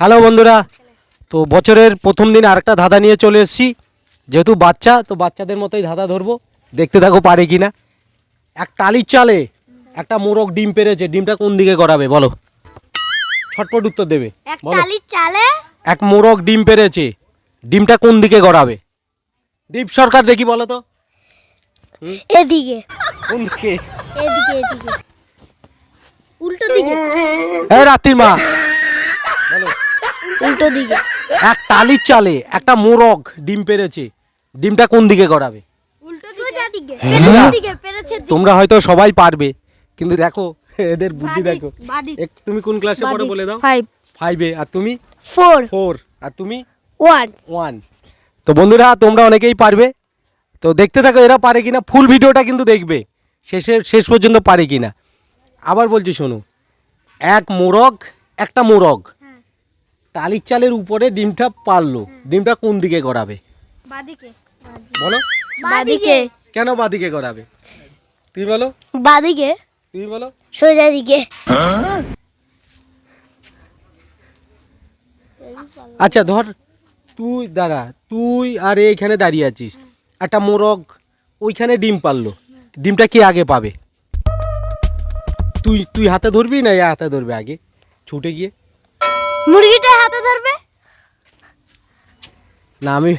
Hello বন্ধুরা, তো বছরের প্রথম দিন আরেকটা ধাঁধা নিয়ে চলে এসেছি। যেহেতু বাচ্চা, তো বাচ্চাদের মতোই ধাঁধা ধরবো, দেখতে থাকো পারে কি না। এক টালির চালে একটা মোরগ ডিম পেড়েছে, ডিমটা কোন দিকে গড়াবে বলো? ছটপট উত্তর দেবে। এক বলো। টালির চালে এক মোরগ ডিম পেড়েছে, ডিমটা কোন দিকে গড়াবে? দীপ সরকার দেখি বলো তো। এদিকে কোন দিকে? এদিকে এদিকে উল্টো দিকে হ্যাঁ রাত্রির মা বলো। উল্টো দিকে এক টালির চালে একটা মোরগ ডিম পেড়েছে, ডিমটা কোন দিকে গড়াবে? উল্টো সোজা দিকে হ্যাঁ। পেরেছে দিকে পেরেছে দিকে তোমরা হয়তো সবাই পারবে, কিন্তু দেখো এদের বুদ্ধি বাদিক, দেখো। বাদিক। তুমি কোন ক্লাসে পড়ো বলে দাও? 5 5-এ। আর তুমি? 4 4। আর তুমি? 1 1। তো বন্ধুরা তোমরা অনেকেই পারবে, তো দেখতে থাকো এরা পারে কিনা। ফুল ভিডিওটা কিন্তু দেখবে, শেষ পর্যন্ত পারে কিনা। আবার বলছি শোনো, একটা মোরগ টালির চালের উপরে ডিমটা পারলো, ডিমটা কোন দিকে গড়াবে বাদিকে বলো? বাদিকে কেন বাদিকে গড়াবে? তুমি বলো। বাদিকে তুমি বলো। সোজা দিকে আচ্ছা ধর, তুই আর এইখানে দাঁড়িয়ে আছিস, একটা মোরগ ওইখানে ডিম পারলো, ডিমটা কে আগে পাবে? তুই হাতে ধরবি না এ হাতে ধরবে আগে ছুটে গিয়ে? মুরগিটা হাতে ধরবে। না, আমি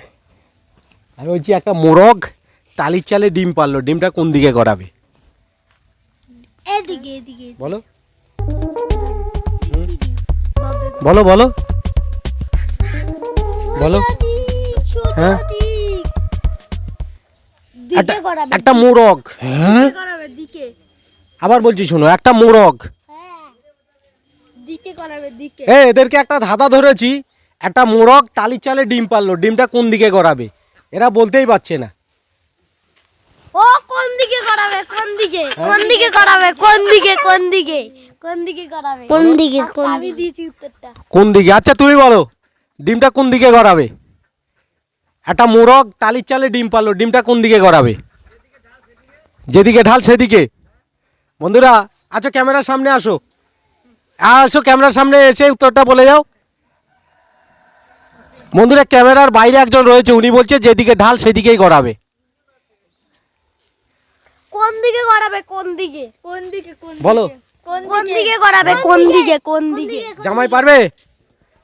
বলছি একটা মোরগ টালির চালে ডিম পারলো, ডিমটা কোন দিকে গড়াবে এদিকে এদিকে বলো? বলো বলো বলো। হ্যাঁ? দিকে গড়াবে একটা মোরগ, দিকে গড়াবে দিকে আবার বলছি শোনো, একটা মোরগ। দিকে গড়াবে দিকে এদেরকে একটা ধাঁধা ধরেছি, একটা মোরগ টালির চালে ডিম পারলো, ডিমটা কোন দিকে গড়াবে? এরা বলতেই পারছে না। ও কোন দিকে গড়াবে কোন দিকে কোন দিকে গড়াবে কোন দিকে কোন দিকে কোন দিকে গড়াবে কোন দিকে আমি দিয়েছি উত্তরটা কোন দিকে? আচ্ছা তুমি বলো, ডিমটা কোন দিকে গড়াবে? একটা মোরগ টালির চালে ডিম পারলো, ডিমটা কোন দিকে গড়াবে? যেদিকে ঢাল সেদিকে। বন্ধুরা আচ্ছা ক্যামেরার সামনে আসো, আসো ক্যামেরার সামনে এসে উত্তরটা বলে যাও। বন্ধুরা ক্যামেরার বাইরে একজন রয়েছে, উনি বলছে যেদিকে ঢাল সেদিকেই গড়াবে। কোন দিকে গড়াবে কোন দিকে কোন দিকে কোন বলো। কোন দিকে গড়াবে কোন দিকে কোন দিকে জামাই পারবে?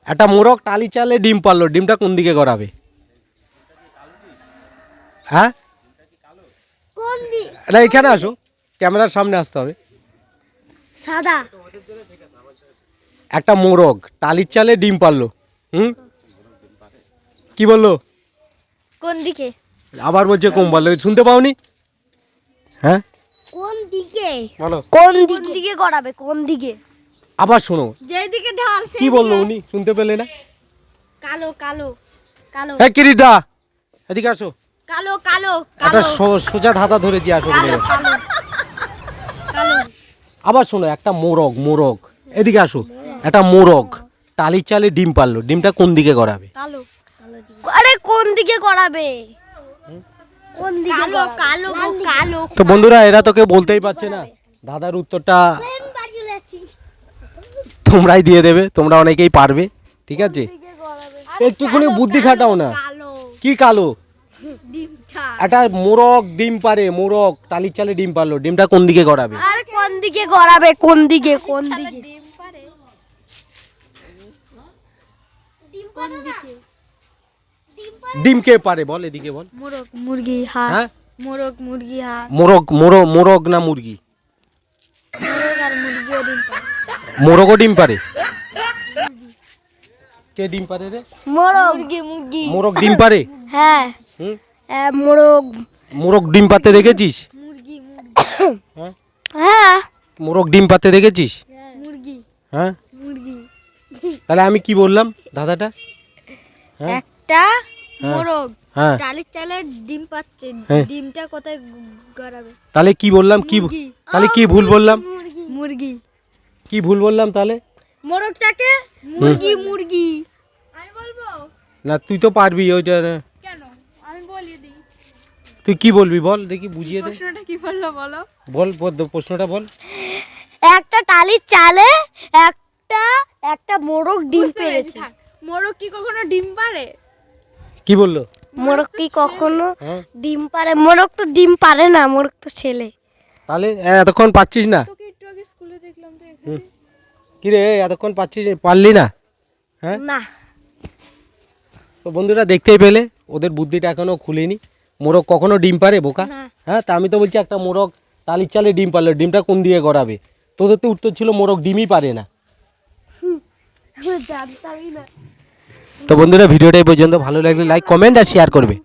একটা মোরগ টালি চালে ডিম পারলো, ডিমটা কোন দিকে গড়াবে? হ্যাঁ কোন দিকে এটা এখানে আসো, ক্যামেরার সামনে আসতে হবে। সাদা একটা মোরগ টালির চালে ডিম পারলো, কি বললো? কোন দিকে আবার বলছে কম বললো, শুনতে পাওনি? হ্যাঁ কোন দিকে বলো। কোন দিকে গড়াবে কোন দিকে আবার শোনো, যেদিকে ঢাল কি বললো উনি, শুনতে পেলে না? কালো কালো কালো হ্যাঁ কিরিটা এদিকে আসো, কালো কালো একটা সোজা ধাঁধা ধরেছি, আসো এদিকে। কালো কালো আবার শোনো, একটা মোরগ এদিকে আসো, একটা মোরগ টালির চালে ডিম পারলো, ডিমটা কোন দিকে গড়াবে? কালো আরে কোন দিকে গড়াবে কোন দিকে কালো কালো কালো তো বন্ধুরা এরা তোকে বলতেই পারছে না, দাদার উত্তরটা তোমরাই দিয়ে দেবে, তোমরা অনেকেই পারবে, ঠিক আছে? একটুখানি বুদ্ধি খাটাও না। কালো কি কালো? ডিমটা একটা মোরগ ডিম পারে, মোরগ টালির চালে ডিম পারলো, ডিমটা কোন দিকে গড়াবে? আর কোন দিকে গড়াবে কোন দিকে কোন দিকে ডিম পারে কোন দিকে ডিম কে পারে বল, এদিকে বল। মোরগ মুরগি হাঁস হ্যাঁ? মোরগ মুরগি হাঁস মোরগ না মুরগি? মোরগ আর মুরগিও ডিম পারে মোরগও ডিম পারে? কে ডিম পারে রে? মোরগ মুরগি মুরগি মোরগ ডিম পারে? হ্যাঁ হুম? মোরগ ডিম পাতে দেখেছিস? মুরগি হ্যাঁ? হ্যাঁ মোরগ ডিম পাতে দেখেছিস? মুরগি হ্যাঁ? মুরগি তাহলে আমি কি বললাম দাদাটা? হ্যাঁ? একটা মোরগ হ্যাঁ টালির চালে ডিম পাচ্ছে হ্যাঁ। ডিমটা কোথায় গড়াবে তাহলে কি বললাম, কি মুরগি। তাহলে কি ভুল বললাম? মুরগি কি ভুল বললাম তাহলে? মোরগটাকে মুরগি মুরগি আমি বলবো না তুই তো পারবি ওইটা, কেন আমি বলিয়ে দিই তুই কি বলবি বল দেখি, বুঝিয়ে দে। প্রশ্নটা কি বললো বলো বল প্রশ্নটা বল। একটা টালির চালে একটা মোরগ ডিম পেড়েছে। মোরগ কি কখনো ডিম পারে? কি বললো? মোরগ কি কখনো হ্যাঁ। ডিম পারে? মোরগ তো ডিম পারে না, মোরগ তো ছেলে। তাহলে এতক্ষণ পাচ্ছিস না? তোকে একটু আগে স্কুলে দেখলাম তো এখানে। কি রে এতক্ষণ পাচ্ছিস পারলি না? হ্যাঁ। না, তো বন্ধুরা দেখতেই পেলে ওদের বুদ্ধিটা এখনো খুলেনি। মোরগ কখনো ডিম পারে বোকা? না। হ্যাঁ, তা আমি তো বলছি একটা মোরগ টালির চালে ডিম পারলো, ডিমটা কোন দিকে গড়াবে? তোদের তো উত্তর ছিল মোরগ ডিমই পারে না। জানতামই না। তো বন্ধুরা ভিডিওটা এই পর্যন্ত, ভালো লাগলে লাইক কমেন্ট আর শেয়ার করবে।